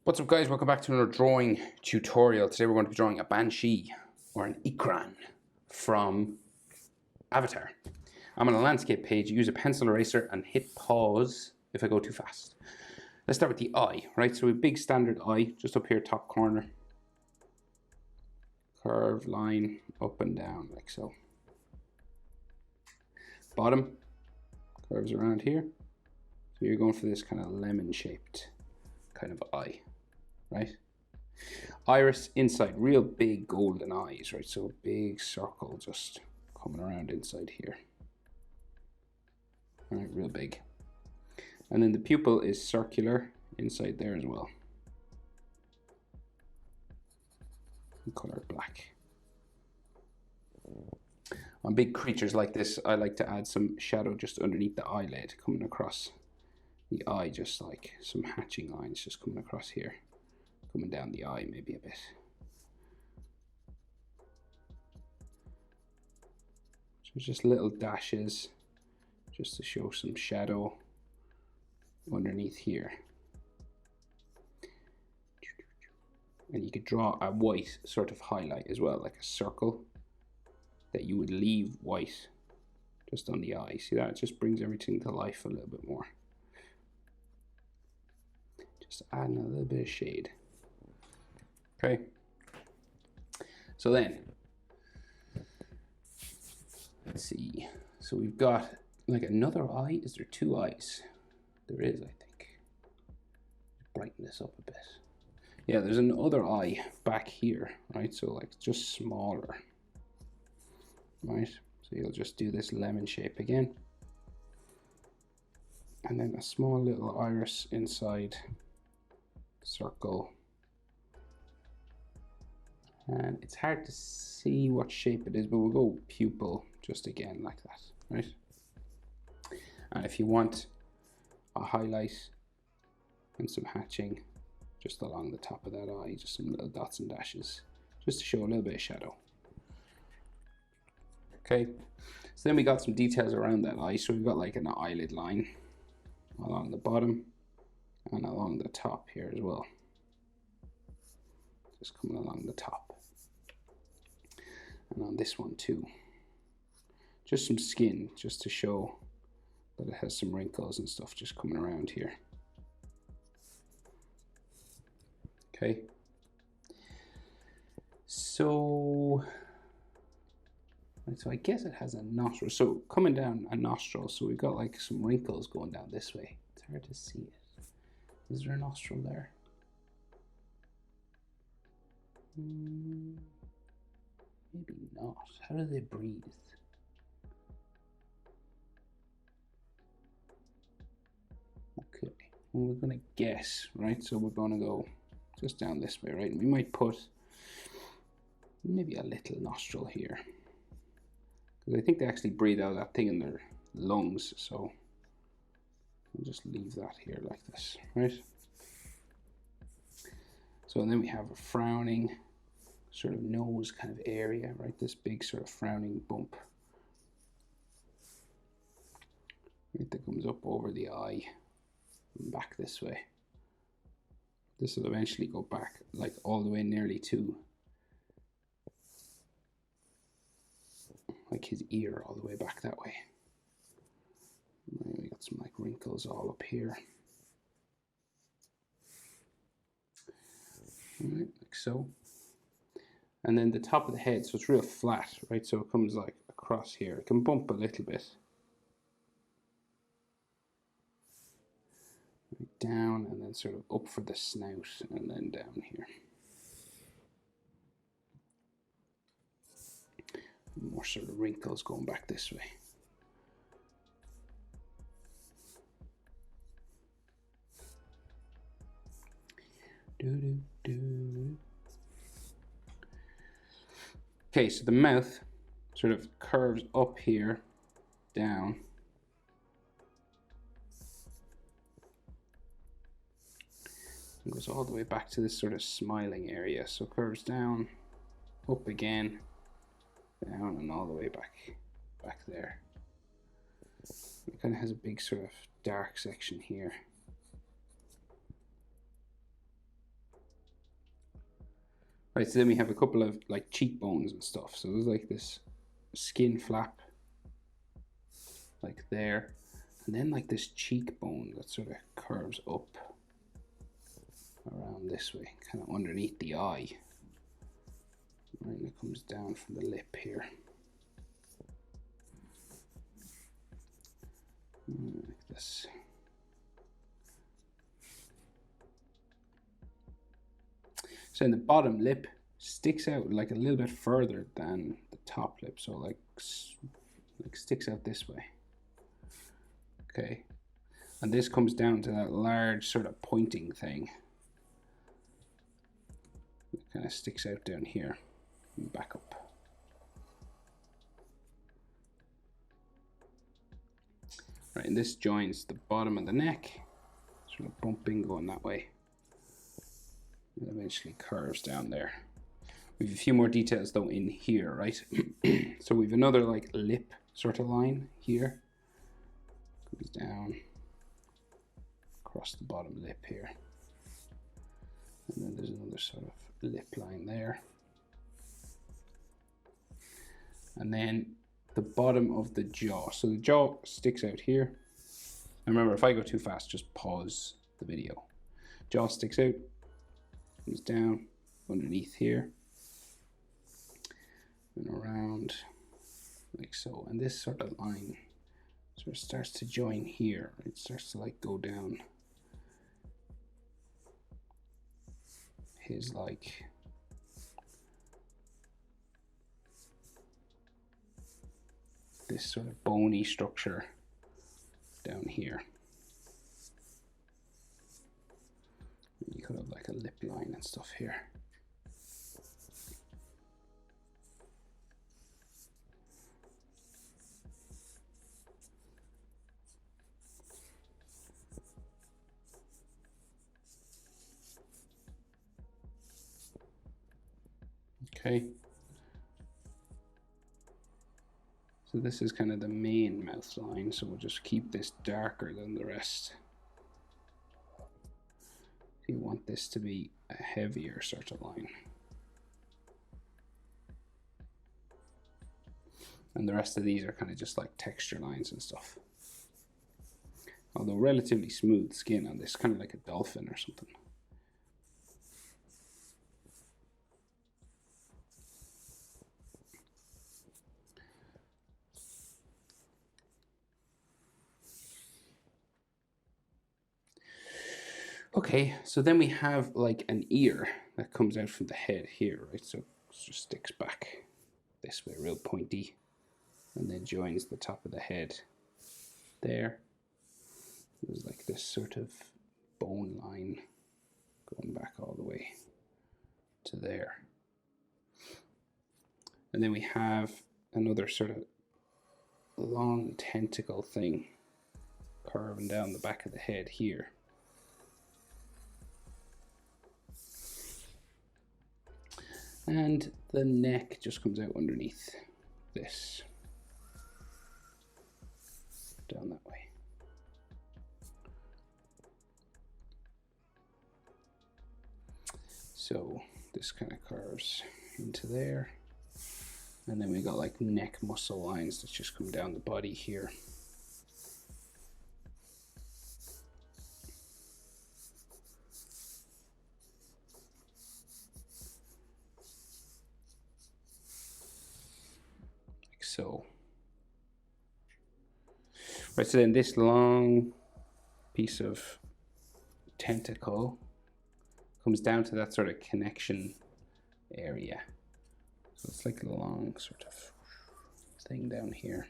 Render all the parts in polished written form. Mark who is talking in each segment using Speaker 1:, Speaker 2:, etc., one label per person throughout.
Speaker 1: What's up guys, welcome back to another drawing tutorial. Today we're going to be drawing a Banshee or an Ikran from Avatar. I'm on a landscape page. Use a pencil eraser and hit pause if I go too fast. Let's start with the eye, right? So a big standard eye just up here top corner. Curved line up and down like so. Bottom curves around here. So you're going for this kind of lemon shaped kind of eye. Right? Iris inside, real big golden eyes, right? So big circle just coming around inside here. All right, real big. And then the pupil is circular inside there as well. Color black. On big creatures like this, I like to add some shadow just underneath the eyelid, coming across the eye, just like some hatching lines just coming across here. Coming down the eye maybe a bit. So just little dashes just to show some shadow underneath here. And you could draw a white sort of highlight as well, like a circle that you would leave white just on the eye. See that? It just brings everything to life a little bit more. Just adding a little bit of shade. Okay, so then, let's see, so we've got like another eye. Is there two eyes? There is, I think. Brighten this up a bit. Yeah, there's another eye back here, right? So like just smaller, right? So you'll just do this lemon shape again. And then a small little iris inside, circle. And it's hard to see what shape it is, but we'll go pupil just again like that, right? And if you want a highlight and some hatching just along the top of that eye, just some little dots and dashes, just to show a little bit of shadow. Okay, so then we got some details around that eye. So we've got like an eyelid line along the bottom and along the top here as well. Just coming along the top. And on this one too. Just some skin, just to show that it has some wrinkles and stuff just coming around here. Okay. So I guess it has a nostril. So coming down a nostril, so we've got like some wrinkles going down this way. It's hard to see it. Is there a nostril there? Maybe not. How do they breathe? Okay, well, we're gonna guess, right? So we're gonna go just down this way, right? And we might put maybe a little nostril here, because I think they actually breathe out that thing in their lungs. So we'll just leave that here like this, right? So then we have a frowning sort of nose kind of area, right? This big sort of frowning bump, right, that comes up over the eye and back this way. This will eventually go back like all the way nearly to like his ear, all the way back that way. And we got some like wrinkles all up here. All right, like so. And then the top of the head, so it's real flat, right? So it comes like across here. It can bump a little bit. Right down and then sort of up for the snout and then down here. More sort of wrinkles going back this way. Okay, so the mouth sort of curves up here, down. And goes all the way back to this sort of smiling area. So curves down, up again, down, and all the way back there. It kind of has a big sort of dark section here. Right, so then we have a couple of like cheekbones and stuff. So there's like this skin flap, like there, and then like this cheekbone that sort of curves up around this way, kind of underneath the eye. Right, and it comes down from the lip here. Like this. So in the bottom lip sticks out like a little bit further than the top lip, so like sticks out this way. Okay, and this comes down to that large sort of pointing thing. It kind of sticks out down here and back up. Right, and this joins the bottom of the neck, sort of bumping going that way. It eventually curves down there. We have a few more details though in here, right? So we have another like lip sort of line here. Goes down across the bottom lip here. And then there's another sort of lip line there. And then the bottom of the jaw. So the jaw sticks out here. And remember, if I go too fast, just pause the video. Jaw sticks out. Comes down underneath here and around like so, and this sort of line sort of starts to join here. It starts to like go down his like this sort of bony structure down here. You could have like a lip line and stuff here. Okay. So this is kind of the main mouth line, so we'll just keep this darker than the rest. You want this to be a heavier sort of line. And the rest of these are kind of just like texture lines and stuff. Although relatively smooth skin on this, kind of like a dolphin or something. Okay, so then we have like an ear that comes out from the head here, right? So it just sticks back this way, real pointy, and then joins the top of the head there. There's like this sort of bone line going back all the way to there. And then we have another sort of long tentacle thing curving down the back of the head here. And the neck just comes out underneath this, down that way. So this kind of curves into there. And then we got like neck muscle lines that just come down the body here. So, right, so then this long piece of tentacle comes down to that sort of connection area. So it's like a long sort of thing down here.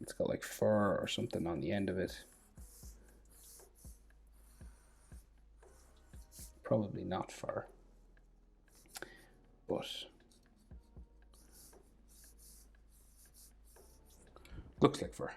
Speaker 1: It's got like fur or something on the end of it. Probably not fur, but looks like fur.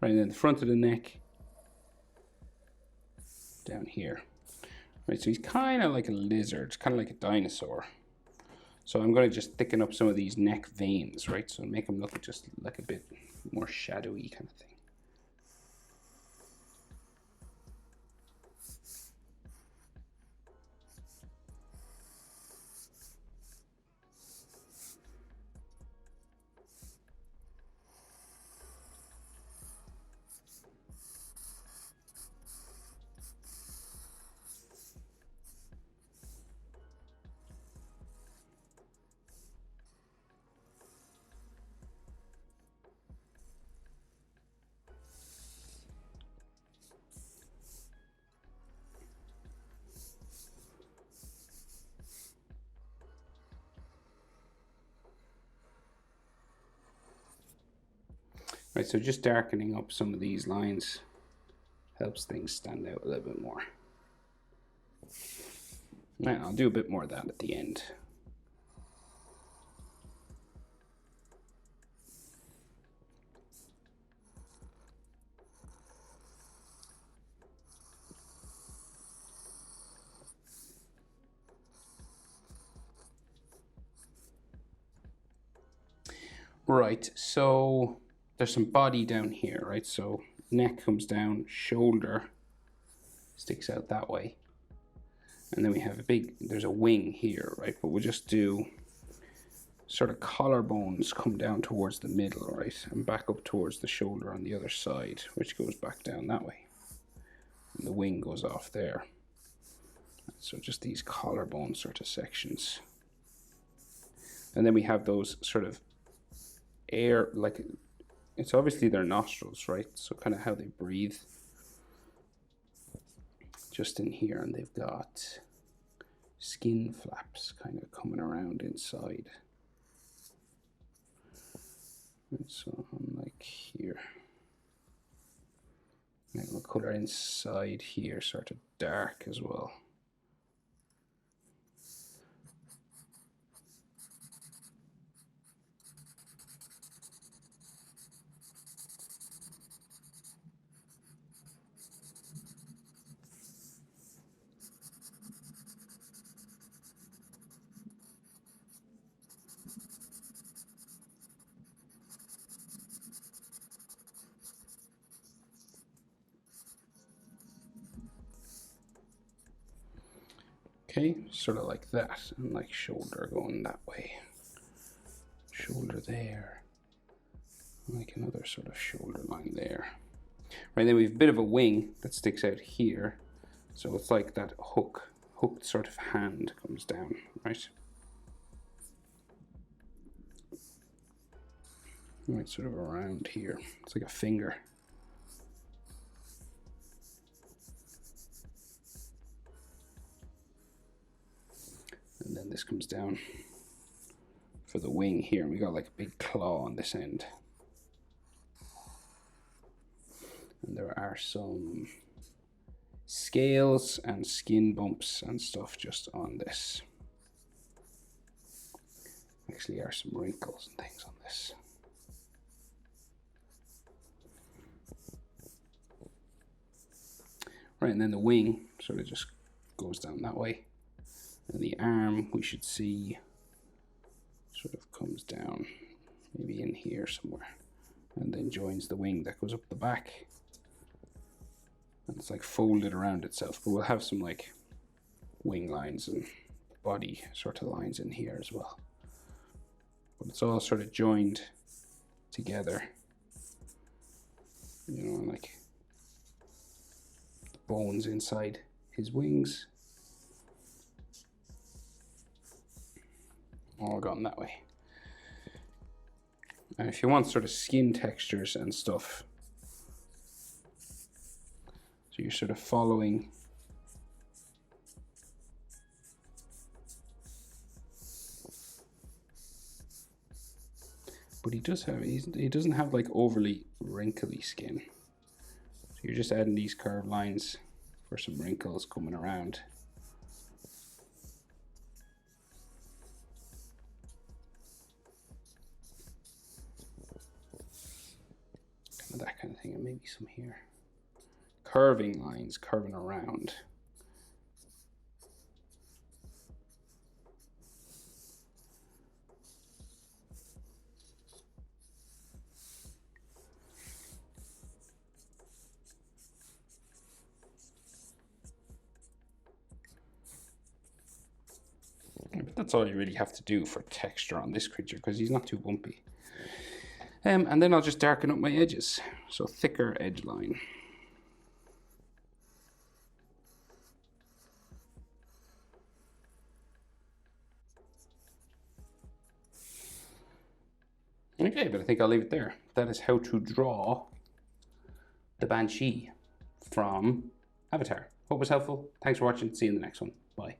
Speaker 1: Right, and then the front of the neck down here. Right, so he's kind of like a lizard, kind of like a dinosaur. So I'm going to just thicken up some of these neck veins, right? So make them look just like a bit more shadowy kind of thing. Right, so just darkening up some of these lines helps things stand out a little bit more. Right, I'll do a bit more of that at the end. Right, so there's some body down here, right? So neck comes down, shoulder sticks out that way. And then we have there's a wing here, right? But we'll just do sort of collarbones come down towards the middle, right? And back up towards the shoulder on the other side, which goes back down that way. And the wing goes off there. So just these collarbone sort of sections. And then we have those sort of air, like it's obviously their nostrils, right? So kind of how they breathe just in here, and they've got skin flaps kind of coming around inside. And so I'm like here, and we'll color inside here sort of dark as well. Okay, sort of like that, and like shoulder going that way. Shoulder there. Like another sort of shoulder line there. Right, then we have a bit of a wing that sticks out here. So it's like that hooked sort of hand comes down, right? Right, sort of around here. It's like a finger. And then this comes down for the wing here, and we got like a big claw on this end. And there are some scales and skin bumps and stuff just on this. Actually, are some wrinkles and things on this. Right, and then the wing sort of just goes down that way. And the arm, we should see, sort of comes down, maybe in here somewhere, and then joins the wing that goes up the back. And it's like folded around itself, but we'll have some like wing lines and body sort of lines in here as well. But it's all sort of joined together, you know, like the bones inside his wings. All gone that way. And if you want sort of skin textures and stuff, so you're sort of following but he doesn't have like overly wrinkly skin. So you're just adding these curved lines for some wrinkles coming around. That kind of thing, and maybe some here. Curving lines, curving around. But that's all you really have to do for texture on this creature, because he's not too bumpy. And then I'll just darken up my edges, so thicker edge line. Okay, but I think I'll leave it there. That is how to draw the Banshee from Avatar. Hope it was helpful. Thanks for watching. See you in the next one. Bye.